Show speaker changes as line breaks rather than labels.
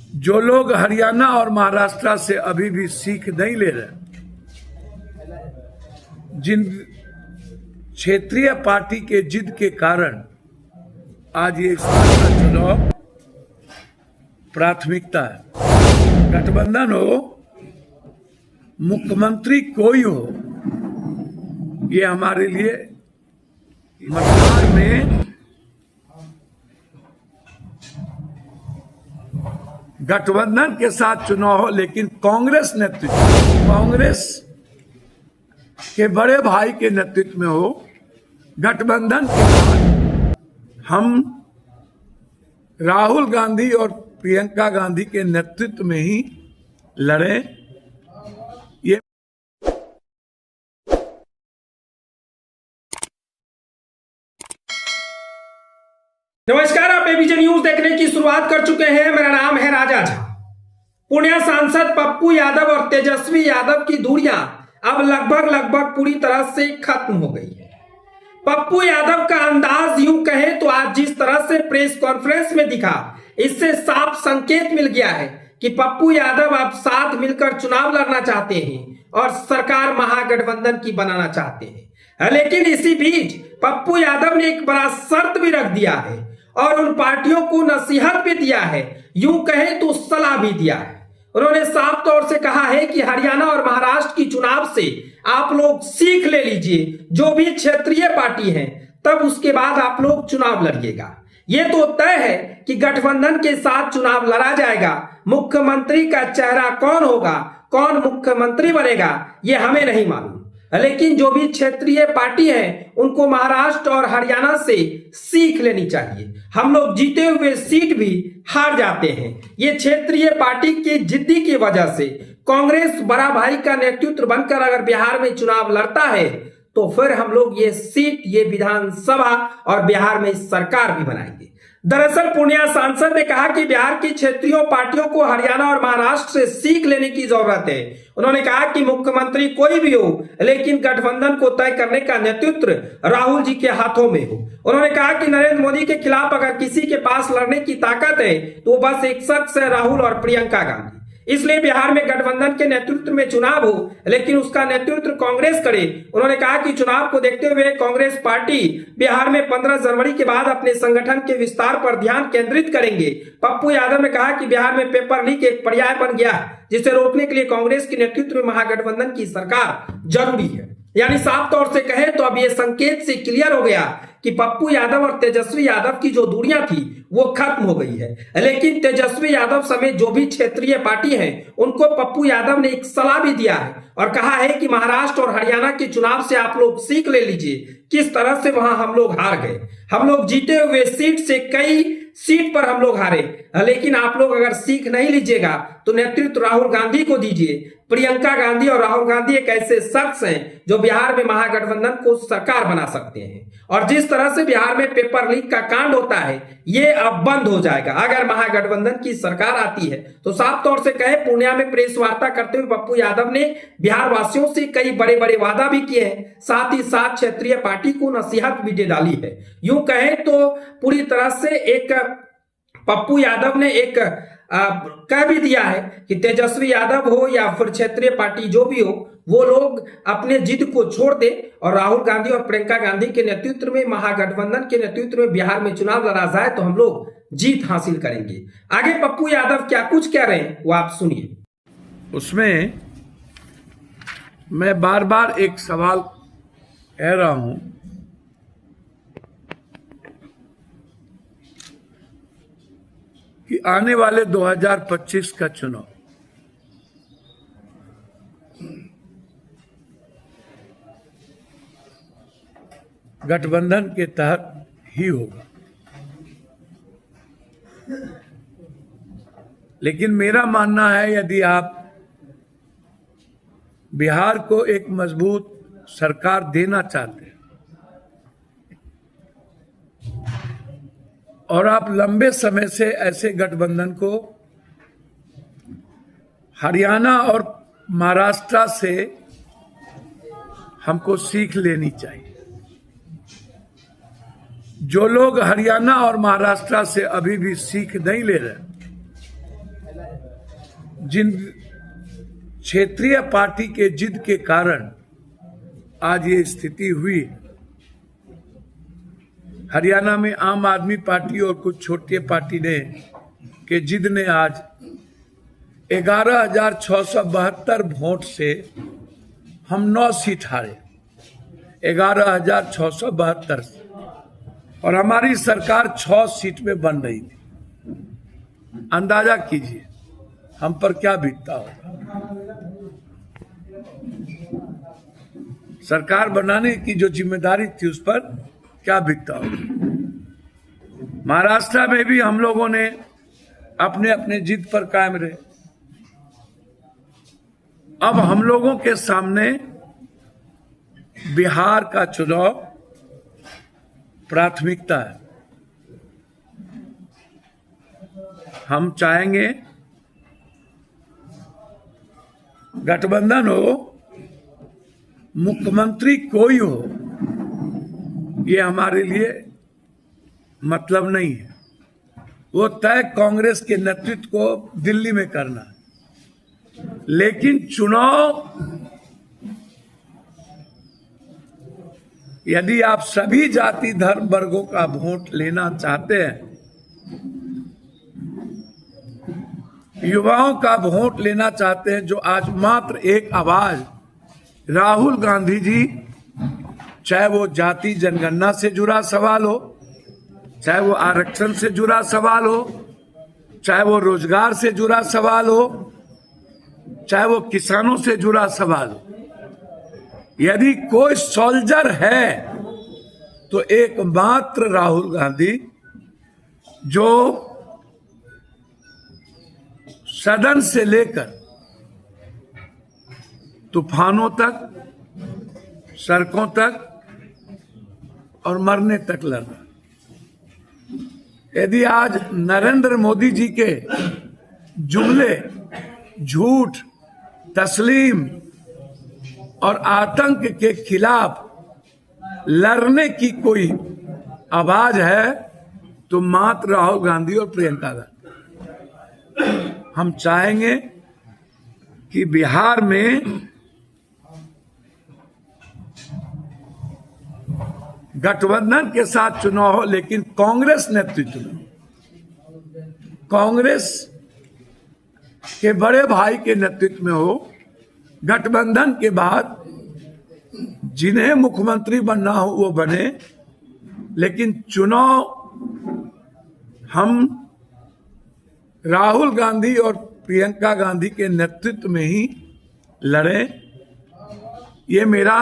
जो लोग हरियाणा और महाराष्ट्र से अभी भी सीख नहीं ले रहे, जिन क्षेत्रीय पार्टी के जिद के कारण आज ये चुनाव प्राथमिकता है। गठबंधन हो, मुख्यमंत्री कोई हो, ये हमारे लिए मतदान में गठबंधन के साथ चुनाव हो, लेकिन कांग्रेस नेतृत्व, कांग्रेस के बड़े भाई के नेतृत्व में हो। गठबंधन के बाद हम राहुल गांधी और प्रियंका गांधी के नेतृत्व में ही लड़े। ये
नमस्कार, आप एबीजे न्यूज देखने की शुरुआत कर चुके हैं। मेरा नाम है राजा झा। पुणे सांसद पप्पू यादव और तेजस्वी यादव की दूरियां अब लगभग पूरी तरह से खत्म हो गई है। पप्पू यादव का अंदाज यूं कहे तो आज जिस तरह से प्रेस कॉन्फ्रेंस में दिखा, इससे साफ संकेत मिल गया है कि पप्पू यादव अब साथ मिलकर चुनाव लड़ना चाहते हैं और सरकार महागठबंधन की बनाना चाहते हैं। लेकिन इसी बीच पप्पू यादव ने एक बड़ा शर्त भी रख दिया है और उन पार्टियों को नसीहत भी दिया है, यूं कहे तो सलाह भी दिया है। उन्होंने साफ तौर से कहा है कि हरियाणा और महाराष्ट्र की चुनाव से आप लोग सीख ले लीजिए, जो भी क्षेत्रीय पार्टी है, तब उसके बाद आप लोग चुनाव लड़िएगा। ये तो तय है कि गठबंधन के साथ चुनाव लड़ा जाएगा। मुख्यमंत्री का चेहरा कौन होगा, कौन मुख्यमंत्री बनेगा, ये हमें नहीं मालूम, लेकिन जो भी क्षेत्रीय पार्टी है उनको महाराष्ट्र और हरियाणा से सीख लेनी चाहिए। हम लोग जीते हुए सीट भी हार जाते हैं। ये क्षेत्रीय पार्टी की जिद्दी की वजह से कांग्रेस बड़ा भाई का नेतृत्व बनकर अगर बिहार में चुनाव लड़ता है तो फिर हम लोग ये सीट, ये विधानसभा और बिहार में सरकार भी बनाएंगे। दरअसल पूर्णिया सांसद ने कहा कि बिहार की क्षेत्रीय पार्टियों को हरियाणा और महाराष्ट्र से सीख लेने की जरूरत है। उन्होंने कहा कि मुख्यमंत्री कोई भी हो, लेकिन गठबंधन को तय करने का नेतृत्व राहुल जी के हाथों में हो। उन्होंने कहा कि नरेंद्र मोदी के खिलाफ अगर किसी के पास लड़ने की ताकत है तो बस एक शख्स है, राहुल और प्रियंका गांधी। इसलिए बिहार में गठबंधन के नेतृत्व में चुनाव हो, लेकिन उसका नेतृत्व कांग्रेस करे। उन्होंने कहा कि चुनाव को देखते हुए कांग्रेस पार्टी बिहार में 15 जनवरी के बाद अपने संगठन के विस्तार पर ध्यान केंद्रित करेंगे। पप्पू यादव ने कहा कि बिहार में पेपर लीक एक पर्याय बन गया है, जिसे रोकने के लिए कांग्रेस के नेतृत्व में महागठबंधन की सरकार जरूरी है। यानी साफ तौर से कहे तो अब यह संकेत से क्लियर हो गया कि पप्पू यादव और तेजस्वी यादव की जो दूरियां थी वो खत्म हो गई है। लेकिन तेजस्वी यादव समेत जो भी क्षेत्रीय पार्टी हैं, उनको पप्पू यादव ने एक सलाह भी दिया है और कहा है कि महाराष्ट्र और हरियाणा के चुनाव से आप लोग सीख ले लीजिए किस तरह से वहां हम लोग हार गए। हम लोग जीते हुए सीट से कई सीट पर हम लोग हारे, लेकिन आप लोग अगर सीख नहीं लीजिएगा तो नेतृत्व राहुल गांधी को दीजिए। प्रियंका गांधी और राहुल गांधी एक ऐसे शख्स हैं जो बिहार में महागठबंधन को सरकार बना सकते हैं। और जिस तरह से बिहार में पेपर लीक का कांड होता है, ये अब बंद हो जाएगा अगर महागठबंधन की सरकार आती है। तो साफ तौर से कहे, पूर्णिया में प्रेस वार्ता करते हुए पप्पू यादव ने बिहार वासियों से कई बड़े वादा भी किए हैं, साथ ही साथ क्षेत्रीय पार्टी को नसीहत भी दे डाली है। यूं कहे तो पूरी तरह से एक पप्पू यादव ने एक कह भी दिया है कि तेजस्वी यादव हो या फिर क्षेत्रीय पार्टी जो भी हो, वो लोग अपने जिद को छोड़ दे और राहुल गांधी और प्रियंका गांधी के नेतृत्व में, महागठबंधन के नेतृत्व में बिहार में चुनाव लड़ा जाए तो हम लोग जीत हासिल करेंगे। आगे पप्पू यादव क्या कुछ कह रहे हैं वो आप सुनिए।
उसमें मैं बार बार एक सवाल कह रहा हूं कि आने वाले 2025 का चुनाव गठबंधन के तहत ही होगा। लेकिन मेरा मानना है, यदि आप बिहार को एक मजबूत सरकार देना चाहते हैं और आप लंबे समय से ऐसे गठबंधन को हरियाणा और महाराष्ट्र से हमको सीख लेनी चाहिए। जो लोग हरियाणा और महाराष्ट्र से अभी भी सीख नहीं ले रहे, जिन क्षेत्रीय पार्टी के जिद के कारण आज ये स्थिति हुई। हरियाणा में आम आदमी पार्टी और कुछ छोटी पार्टी के जिद ने आज 11,672 वोट से हम 9 सीट हारे, 11,672 से, और हमारी सरकार 6 सीट में बन रही थी। अंदाजा कीजिए हम पर क्या बीतता होगा। सरकार बनाने की जो जिम्मेदारी थी उस पर क्या बीतता होगा। महाराष्ट्र में भी हम लोगों ने अपने अपने जिद पर कायम रहे। अब हम लोगों के सामने बिहार का चुनाव प्राथमिकता है। हम चाहेंगे गठबंधन हो, मुख्यमंत्री कोई हो, ये हमारे लिए मतलब नहीं है। वो तय कांग्रेस के नेतृत्व को दिल्ली में करना है। लेकिन चुनाव यदि आप सभी जाति धर्म वर्गों का वोट लेना चाहते हैं, युवाओं का वोट लेना चाहते हैं, जो आज मात्र एक आवाज राहुल गांधी जी, चाहे वो जाति जनगणना से जुड़ा सवाल हो, चाहे वो आरक्षण से जुड़ा सवाल हो, चाहे वो रोजगार से जुड़ा सवाल हो, चाहे वो किसानों से जुड़ा सवाल हो, यदि कोई सोल्जर है तो एकमात्र राहुल गांधी, जो सदन से लेकर तूफानों तक, सड़कों तक और मरने तक लड़ रहा। यदि आज नरेंद्र मोदी जी के जुमले, झूठ, तस्लीम और आतंक के खिलाफ लड़ने की कोई आवाज है तो मात्र राहुल गांधी और प्रियंका गांधी। हम चाहेंगे कि बिहार में गठबंधन के साथ चुनाव हो, लेकिन कांग्रेस नेतृत्व में, कांग्रेस के बड़े भाई के नेतृत्व में हो। गठबंधन के बाद जिन्हें मुख्यमंत्री बनना हो वो बने, लेकिन चुनाव हम राहुल गांधी और प्रियंका गांधी के नेतृत्व में ही लड़ें। ये मेरा